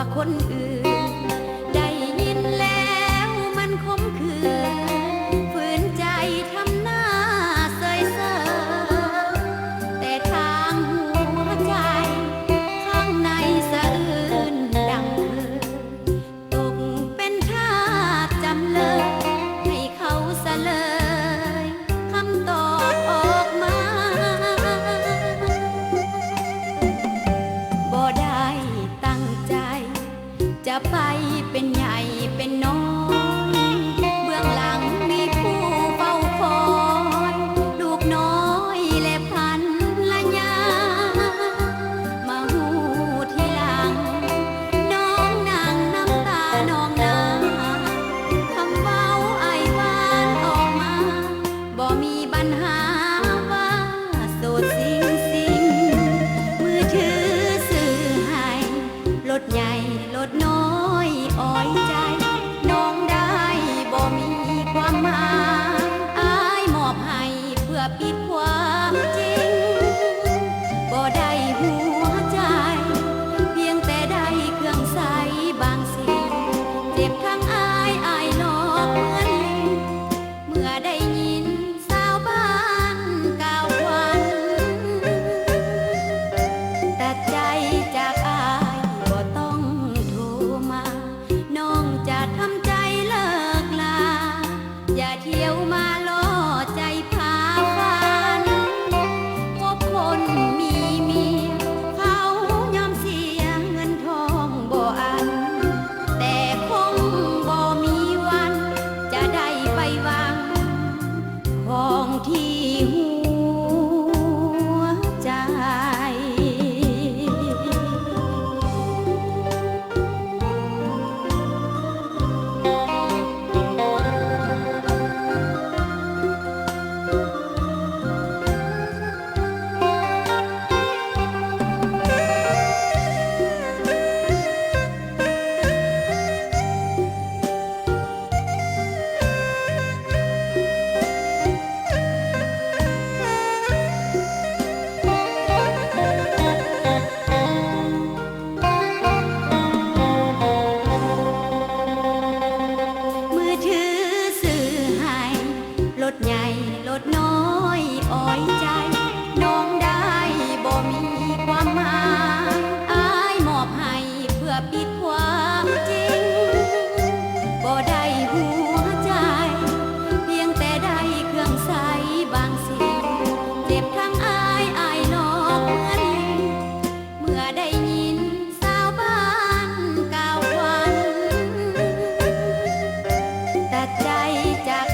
ว่าคนอื่นได้ยินแล้วมันขมขื่นฝืนใจทำหน้าเสยเสยแต่ทางหัวใจข้างในสะอื้นดังตกเป็นทาสจำเลยให้เขาเสลยคำตอบออกมาบ่ได้ตั้งใจจะไปเป็นใหญ่เป็นน้อยเบื้องหลังมีผู้เฝ้าคอยลูกน้อยและพันละยามาหูทีหลังน้องนางน้ำตาน้องนาคำเว้าไอหวานออกมาบ่มีปัญหาว่าโสดสิ่งมือถือสื่อให้รถใหญ่รถน้อยอ้อยใจน้องได้บ่มีความหมายอายมอบให้เพื่อปิดความจริงบ่ได้หัวใจเพียงแต่ได้เครื่องใส่บางสิ่งเจ็บทั้งอายหลอกเหมือนลิงเมื่อได้ยินสาวบ้านกล่าวควันตัดใจจากอายบ่ต้องโทรมาน้องจะทำใจเลิกลาอย่าเที่ยวมาล่อใจพาฝันพบคนมีเมียเขายอมเสียเงินทองบ่อันแต่คงบ่มีวันจะได้ไปหวังของที่หัวใจ มือถือสื่อให้รถใหญ่รถน้อยอ้อยใจน้องได้บ่มีความหมายอายมอบให้เพื่อปิดความจริงบ่ได้หัวใจเพียงแต่ได้เครื่องใส่บางสิ่งเจ็บทั้งอายหลอกเหมือนลิงเมื่อได้ยินสาวบ้านกล่าวควันตัดใจจาก